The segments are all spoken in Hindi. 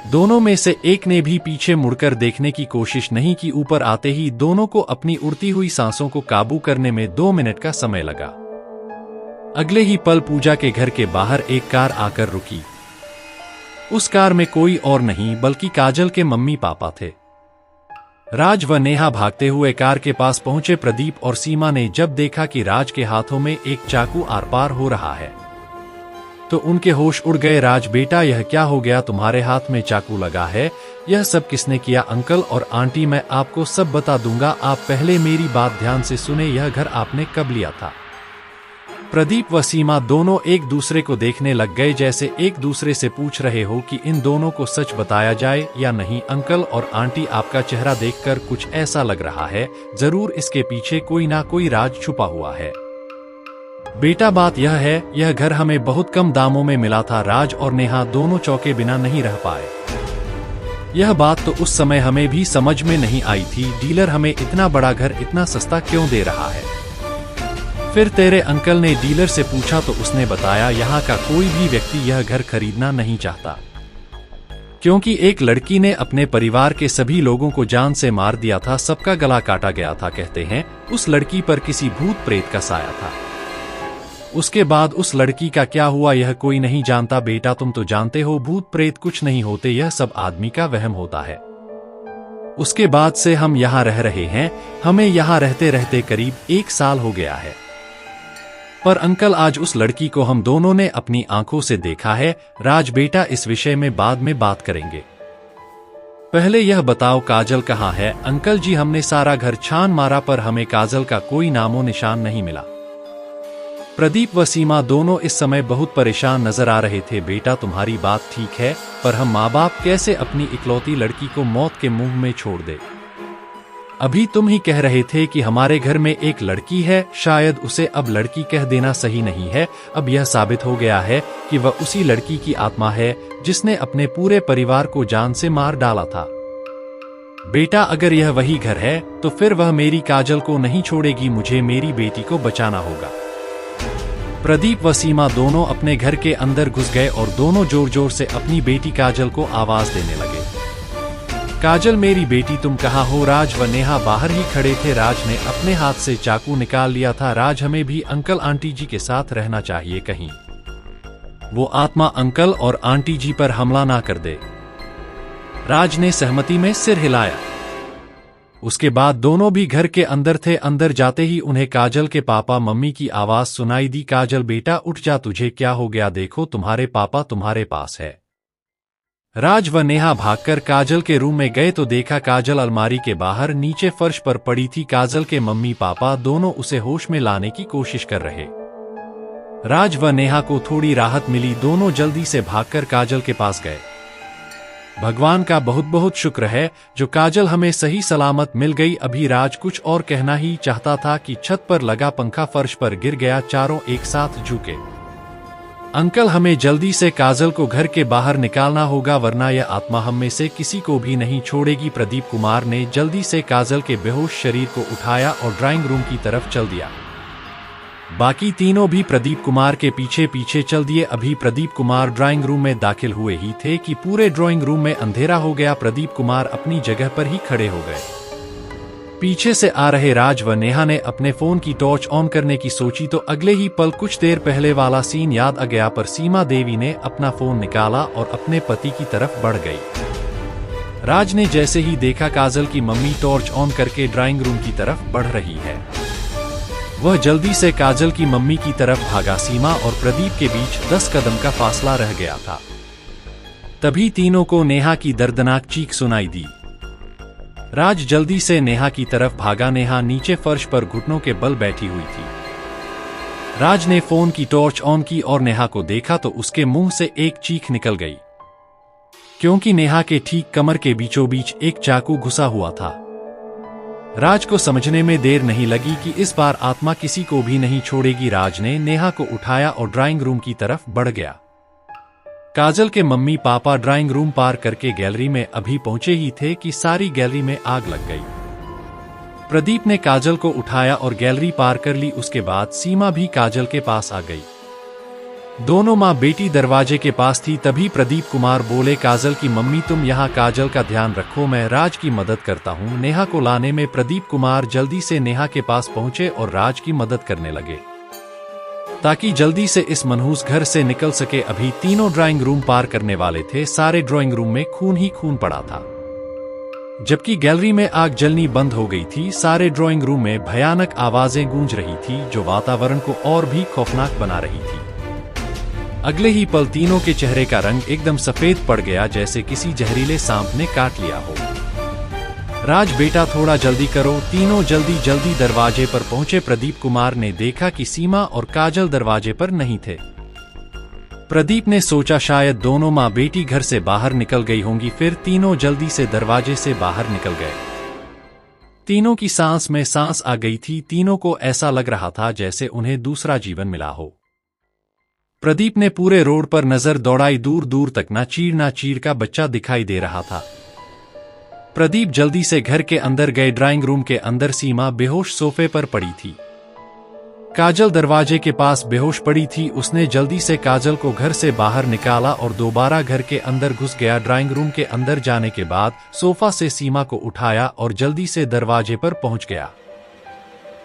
दोनों में से एक ने भी पीछे मुड़कर देखने की कोशिश नहीं की। ऊपर आते ही दोनों को अपनी उड़ती हुई सांसों को काबू करने में 2 मिनट का समय लगा। अगले ही पल पूजा के घर के बाहर एक कार आकर रुकी। उस कार में कोई और नहीं बल्कि काजल के मम्मी पापा थे। राज व नेहा भागते हुए कार के पास पहुंचे। प्रदीप और सीमा ने जब देखा कि राज के हाथों में एक चाकू आर पार हो रहा है तो उनके होश उड़ गए। राज बेटा, यह क्या हो गया? तुम्हारे हाथ में चाकू लगा है, यह सब किसने किया? अंकल और आंटी, मैं आपको सब बता दूंगा, आप पहले मेरी बात ध्यान से सुने। यह घर आपने कब लिया था? प्रदीप व सीमा दोनों एक दूसरे को देखने लग गए, जैसे एक दूसरे से पूछ रहे हो कि इन दोनों को सच बताया जाए या नहीं। अंकल और आंटी, आपका चेहरा देखकर कुछ ऐसा लग रहा है जरूर इसके पीछे कोई ना कोई राज छुपा हुआ है। बेटा, बात यह है, यह घर हमें बहुत कम दामों में मिला था। राज और नेहा दोनों चौंके बिना नहीं रह पाए। यह बात तो उस समय हमें भी समझ में नहीं आई थी। डीलर हमें इतना बड़ा घर इतना सस्ता क्यों दे रहा है? फिर तेरे अंकल ने डीलर से पूछा तो उसने बताया यहाँ का कोई भी व्यक्ति यह घर खरीदना नहीं चाहता, क्योंकि एक लड़की ने अपने परिवार के सभी लोगों को जान से मार दिया था, सबका गला काटा गया था। कहते हैं उस लड़की पर किसी भूत प्रेत का साया था। उसके बाद उस लड़की का क्या हुआ यह कोई नहीं जानता। बेटा, तुम तो जानते हो भूत प्रेत कुछ नहीं होते, यह सब आदमी का वहम होता है। उसके बाद से हम यहाँ रह रहे हैं, हमें यहाँ रहते रहते करीब 1 साल हो गया है। पर अंकल, आज उस लड़की को हम दोनों ने अपनी आंखों से देखा है। राज बेटा, इस विषय में बाद में बात करेंगे, पहले यह बताओ काजल कहाँ है? अंकल जी, हमने सारा घर छान मारा पर हमें काजल का कोई नामो निशान नहीं मिला। प्रदीप व सीमा दोनों इस समय बहुत परेशान नजर आ रहे थे। बेटा, तुम्हारी बात ठीक है, पर हम माँ बाप कैसे अपनी इकलौती लड़की को मौत के मुंह में छोड़ दे? अभी तुम ही कह रहे थे कि हमारे घर में एक लड़की है, शायद उसे अब लड़की कह देना सही नहीं है। अब यह साबित हो गया है कि वह उसी लड़की की आत्मा है जिसने अपने पूरे परिवार को जान से मार डाला था। बेटा, अगर यह वही घर है तो फिर वह मेरी काजल को नहीं छोड़ेगी। मुझे मेरी बेटी को बचाना होगा। प्रदीप व सीमा दोनों अपने घर के अंदर घुस गए और दोनों जोर जोर से अपनी बेटी काजल को आवाज देने लगे। काजल, मेरी बेटी, तुम कहाँ हो? राज व नेहा बाहर ही खड़े थे। राज ने अपने हाथ से चाकू निकाल लिया था। राज, हमें भी अंकल आंटी जी के साथ रहना चाहिए, कहीं वो आत्मा अंकल और आंटी जी पर हमला ना कर दे। राज ने सहमति में सिर हिलाया। उसके बाद दोनों भी घर के अंदर थे। अंदर जाते ही उन्हें काजल के पापा मम्मी की आवाज सुनाई दी। काजल बेटा, उठ जा, तुझे क्या हो गया? देखो, तुम्हारे पापा तुम्हारे पास है। राज व नेहा भागकर काजल के रूम में गए तो देखा काजल अलमारी के बाहर नीचे फर्श पर पड़ी थी। काजल के मम्मी पापा दोनों उसे होश में लाने की कोशिश कर रहे। राज व नेहा को थोड़ी राहत मिली। दोनों जल्दी से भागकर काजल के पास गए। भगवान का बहुत बहुत शुक्र है जो काजल हमें सही सलामत मिल गई। अभी राज कुछ और कहना ही चाहता था कि छत पर लगा पंखा फर्श पर गिर गया। चारों एक साथ झुके। अंकल, हमें जल्दी से काजल को घर के बाहर निकालना होगा, वरना यह आत्मा हम में से किसी को भी नहीं छोड़ेगी। प्रदीप कुमार ने जल्दी से काजल के बेहोश शरीर को उठाया और ड्राइंग रूम की तरफ चल दिया। बाकी तीनों भी प्रदीप कुमार के पीछे पीछे चल दिए। अभी प्रदीप कुमार ड्राइंग रूम में दाखिल हुए ही थे कि पूरे ड्राइंग रूम में अंधेरा हो गया। प्रदीप कुमार अपनी जगह पर ही खड़े हो गए। पीछे से आ रहे राज व नेहा ने अपने फोन की टॉर्च ऑन करने की सोची तो अगले ही पल कुछ देर पहले वाला सीन याद आ गया। पर सीमा देवी ने अपना फोन निकाला और अपने पति की तरफ बढ़ गई। राज ने जैसे ही देखा काजल की मम्मी टॉर्च ऑन करके ड्राइंग रूम की तरफ बढ़ रही है, वह जल्दी से काजल की मम्मी की तरफ भागा। सीमा और प्रदीप के बीच 10 कदम का फासला रह गया था। तभी तीनों को नेहा की दर्दनाक चीख सुनाई दी। राज जल्दी से नेहा की तरफ भागा। नेहा नीचे फर्श पर घुटनों के बल बैठी हुई थी। राज ने फोन की टॉर्च ऑन की और नेहा को देखा तो उसके मुंह से एक चीख निकल गई, क्योंकि नेहा के ठीक कमर के बीचों बीच एक चाकू घुसा हुआ था। राज को समझने में देर नहीं लगी कि इस बार आत्मा किसी को भी नहीं छोड़ेगी। राज ने नेहा को उठाया और ड्राइंग रूम की तरफ बढ़ गया। काजल के मम्मी पापा ड्राइंग रूम पार करके गैलरी में अभी पहुंचे ही थे कि सारी गैलरी में आग लग गई। प्रदीप ने काजल को उठाया और गैलरी पार कर ली। उसके बाद सीमा भी काजल के पास आ गई। दोनों माँ बेटी दरवाजे के पास थी। तभी प्रदीप कुमार बोले, काजल की मम्मी तुम यहाँ काजल का ध्यान रखो, मैं राज की मदद करता हूँ। नेहा को लाने में प्रदीप कुमार जल्दी से नेहा के पास पहुंचे और राज की मदद करने लगे ताकि जल्दी से इस मनहूस घर से निकल सके। अभी तीनों ड्राइंग रूम पार करने वाले थे। सारे ड्राइंग रूम में खून ही खून पड़ा था, जबकि गैलरी में आग जलनी बंद हो गई थी। सारे ड्राइंग रूम में भयानक आवाजें गूंज रही थी जो वातावरण को और भी खौफनाक बना रही थी। अगले ही पल तीनों के चेहरे का रंग एकदम सफेद पड़ गया, जैसे किसी जहरीले सांप ने काट लिया हो। राज बेटा थोड़ा जल्दी करो। तीनों जल्दी जल्दी दरवाजे पर पहुंचे। प्रदीप कुमार ने देखा कि सीमा और काजल दरवाजे पर नहीं थे। प्रदीप ने सोचा शायद दोनों माँ बेटी घर से बाहर निकल गई होंगी। फिर तीनों जल्दी से दरवाजे से बाहर निकल गए। तीनों की सांस में सांस आ गई थी। तीनों को ऐसा लग रहा था जैसे उन्हें दूसरा जीवन मिला हो। प्रदीप ने पूरे रोड पर नजर दौड़ाई। दूर दूर तक ना चीड़ का बच्चा दिखाई दे रहा था। प्रदीप जल्दी से घर के अंदर गए। ड्राइंग रूम के अंदर सीमा बेहोश सोफे पर पड़ी थी। काजल दरवाजे के पास बेहोश पड़ी थी। उसने जल्दी से काजल को घर से बाहर निकाला और दोबारा घर के अंदर घुस गया। ड्राइंग रूम के अंदर जाने के बाद सोफा से सीमा को उठाया और जल्दी से दरवाजे पर पहुंच गया।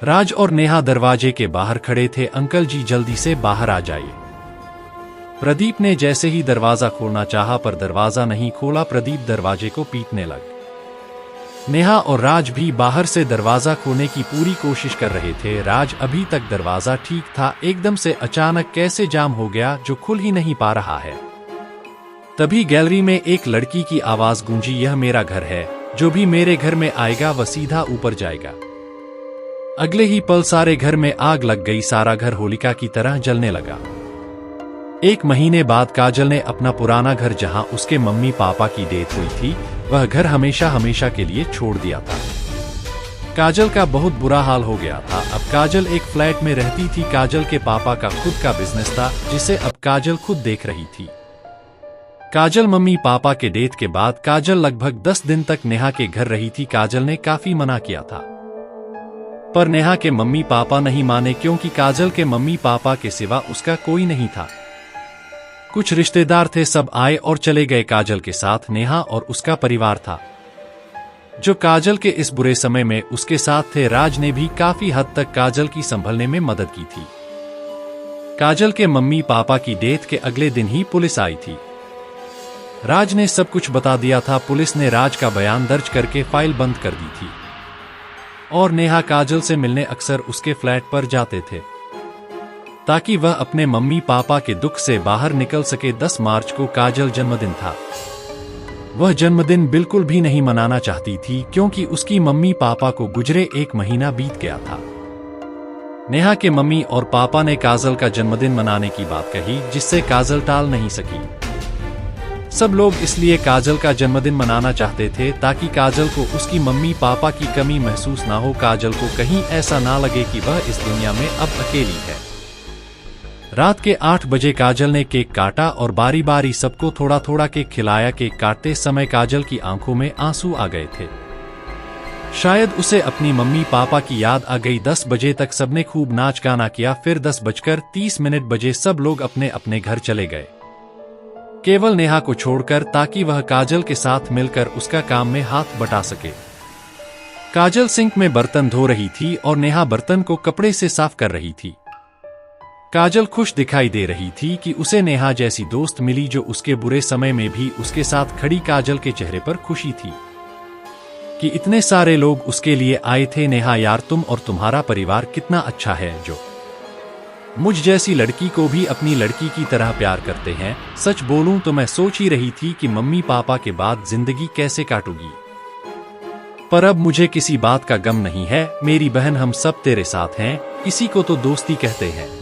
राज और नेहा दरवाजे के बाहर खड़े थे। अंकल जी जल्दी से बाहर आ जाइए। प्रदीप ने जैसे ही दरवाजा खोलना चाहा पर दरवाजा नहीं खोला। प्रदीप दरवाजे को पीटने लग। नेहा और राज भी बाहर से दरवाजा खोलने की पूरी कोशिश कर रहे थे। राज अभी तक दरवाजा ठीक था, एकदम से अचानक कैसे जाम हो गया जो खुल ही नहीं पा रहा है। तभी गैलरी में एक लड़की की आवाज गूंजी, यह मेरा घर है, जो भी मेरे घर में आएगा वह सीधा ऊपर जाएगा। अगले ही पल सारे घर में आग लग गई। सारा घर होलिका की तरह जलने लगा। एक महीने बाद काजल ने अपना पुराना घर, जहां उसके मम्मी पापा की डेथ हुई थी, वह घर हमेशा हमेशा के लिए छोड़ दिया था। काजल का बहुत बुरा हाल हो गया था। अब काजल एक फ्लैट में रहती थी। काजल के पापा का खुद का बिजनेस था जिसे अब काजल खुद देख रही थी। काजल मम्मी पापा के डेथ के बाद काजल लगभग 10 दिन तक नेहा के घर रही थी। काजल ने काफी मना किया था पर नेहा के मम्मी पापा नहीं माने, क्योंकि काजल के मम्मी पापा के सिवा उसका कोई नहीं था। कुछ रिश्तेदार थे, सब आए और चले गए। काजल के साथ नेहा और उसका परिवार था जो काजल के इस बुरे समय में उसके साथ थे। राज ने भी काफी हद तक काजल की संभलने में मदद की थी। काजल के मम्मी पापा की डेथ के अगले दिन ही पुलिस आई थी। राज ने सब कुछ बता दिया था। पुलिस ने राज का बयान दर्ज करके फाइल बंद कर दी थी और नेहा काजल से मिलने अक्सर उसके फ्लैट पर जाते थे ताकि वह अपने मम्मी पापा के दुख से बाहर निकल सके। 10 मार्च को काजल जन्मदिन था। वह जन्मदिन बिल्कुल भी नहीं मनाना चाहती थी, क्योंकि उसकी मम्मी पापा को गुजरे 1 महीना बीत गया था। नेहा के मम्मी और पापा ने काजल का जन्मदिन मनाने की बात कही, जिससे काजल टाल नहीं सकी। सब लोग इसलिए काजल का जन्मदिन मनाना चाहते थे ताकि काजल को उसकी मम्मी पापा की कमी महसूस ना हो। काजल को कहीं ऐसा ना लगे कि वह इस दुनिया में अब अकेली है। रात के 8 बजे काजल ने केक काटा और बारी बारी सबको थोड़ा थोड़ा केक खिलाया। केक काटते समय काजल की आंखों में आंसू आ गए थे। शायद उसे अपनी मम्मी पापा की याद आ गई। 10 बजे तक सबने खूब नाच गाना किया। फिर 10:30 बजे सब लोग अपने अपने घर चले गए, केवल नेहा को छोड़कर, ताकि वह काजल के साथ मिलकर उसका काम में हाथ बटा सके। काजल सिंक में बर्तन धो रही थी और नेहा बर्तन को कपड़े से साफ कर रही थी। काजल खुश दिखाई दे रही थी कि उसे नेहा जैसी दोस्त मिली जो उसके बुरे समय में भी उसके साथ खड़ी। काजल के चेहरे पर खुशी थी कि इतने सारे लोग उसके लिए आए थे। नेहा यार, तुम और तुम्हारा परिवार कितना अच्छा है, जो मुझ जैसी लड़की को भी अपनी लड़की की तरह प्यार करते हैं। सच बोलूं तो मैं सोच ही रही थी कि मम्मी पापा के बाद जिंदगी कैसे काटूंगी, पर अब मुझे किसी बात का गम नहीं है। मेरी बहन, हम सब तेरे साथ हैं। इसी को तो दोस्ती कहते हैं।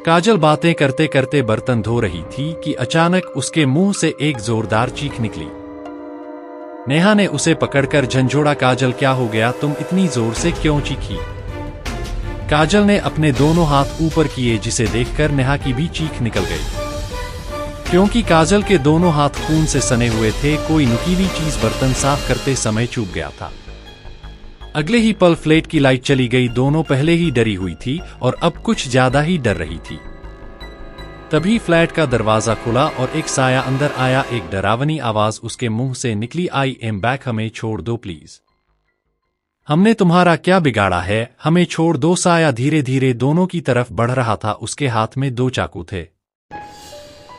काजल बातें करते करते बर्तन धो रही थी कि अचानक उसके मुंह से एक जोरदार चीख निकली। नेहा ने उसे पकड़कर झंझोड़ा। काजल, क्या हो गया? तुम इतनी जोर से क्यों चीखी? काजल ने अपने दोनों हाथ ऊपर किए, जिसे देखकर नेहा की भी चीख निकल गई, क्योंकि काजल के दोनों हाथ खून से सने हुए थे। कोई नुकीली चीज बर्तन साफ करते समय चूक गया था। अगले ही पल फ्लैट की लाइट चली गई। दोनों पहले ही डरी हुई थी और अब कुछ ज्यादा ही डर रही थी। तभी फ्लैट का दरवाजा खुला और एक साया अंदर आया। एक डरावनी आवाज उसके मुंह से निकली, आई एम बैक, हमें छोड़ दो प्लीज। हमने तुम्हारा क्या बिगाड़ा है, हमें छोड़ दो। साया धीरे धीरे दोनों की तरफ बढ़ रहा था, उसके हाथ में 2 चाकू थे।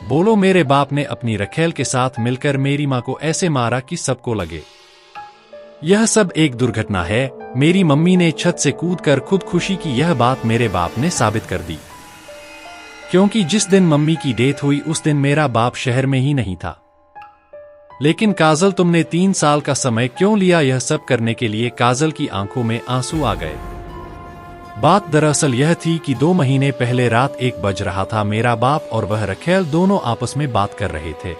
बोलो, मेरे बाप ने अपनी रखेल के साथ मिलकर मेरी मां को ऐसे मारा कि सबको लगे यह सब एक दुर्घटना है। मेरी मम्मी ने छत से कूदकर खुदकुशी की यह बात मेरे बाप ने साबित कर दी, क्योंकि जिस दिन मम्मी की डेथ हुई उस दिन मेरा बाप शहर में ही नहीं था। लेकिन काजल, तुमने 3 साल का समय क्यों लिया यह सब करने के लिए? काजल की आंखों में आंसू आ गए। बात दरअसल यह थी कि 2 महीने पहले रात 1 बज रहा था। मेरा बाप और वह रखेल दोनों आपस में बात कर रहे थे।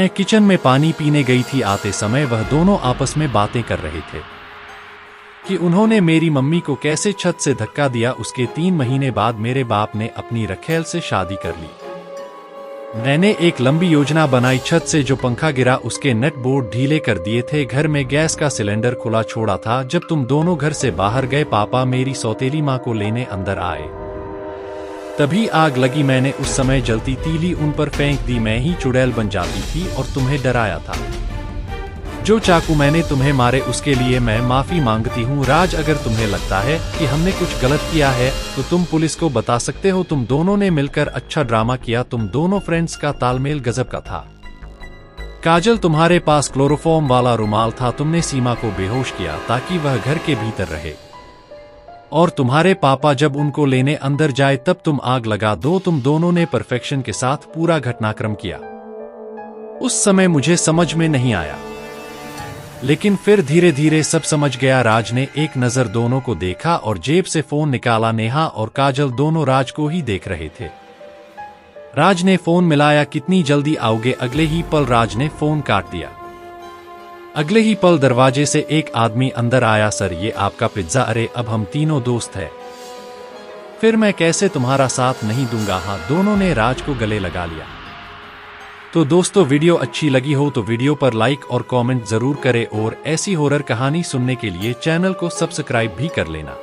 किचन में पानी पीने गई थी, आते समय वह दोनों आपस में बातें कर रहे थे कि उन्होंने मेरी मम्मी को कैसे छत से धक्का दिया। उसके 3 महीने बाद मेरे बाप ने अपनी रखेल से शादी कर ली। मैंने एक लंबी योजना बनाई। छत से जो पंखा गिरा उसके नट बोल्ट ढीले कर दिए थे। घर में गैस का सिलेंडर खुला छोड़ा था। जब तुम दोनों घर से बाहर गए, पापा मेरी सौतेली मां को लेने अंदर आए, तभी आग लगी। मैंने उस समय जलती तीली उन पर फेंक दी। मैं ही चुड़ैल बन जाती थी और तुम्हें डराया था। जो चाकू मैंने तुम्हें मारे उसके लिए मैं माफी मांगती हूँ। राज, अगर तुम्हें लगता है कि हमने कुछ गलत किया है तो तुम पुलिस को बता सकते हो। तुम दोनों ने मिलकर अच्छा ड्रामा किया। तुम दोनों फ्रेंड्स का तालमेल गजब का था। काजल, तुम्हारे पास क्लोरोफॉर्म वाला रुमाल था। तुमने सीमा को बेहोश किया ताकि वह घर के भीतर रहे, और तुम्हारे पापा जब उनको लेने अंदर जाए तब तुम आग लगा दो। तुम दोनों ने परफेक्शन के साथ पूरा घटनाक्रम किया। उस समय मुझे समझ में नहीं आया, लेकिन फिर धीरे धीरे सब समझ गया। राज ने एक नजर दोनों को देखा और जेब से फोन निकाला। नेहा और काजल दोनों राज को ही देख रहे थे। राज ने फोन मिलाया, कितनी जल्दी आओगे? अगले ही पल राज ने फोन काट दिया। अगले ही पल दरवाजे से एक आदमी अंदर आया। सर, ये आपका पिज्जा। अरे, अब हम तीनों दोस्त हैं, फिर मैं कैसे तुम्हारा साथ नहीं दूंगा। हाँ, दोनों ने राज को गले लगा लिया। तो दोस्तों, वीडियो अच्छी लगी हो तो वीडियो पर लाइक और कमेंट जरूर करें, और ऐसी हॉरर कहानी सुनने के लिए चैनल को सब्सक्राइब भी कर लेना।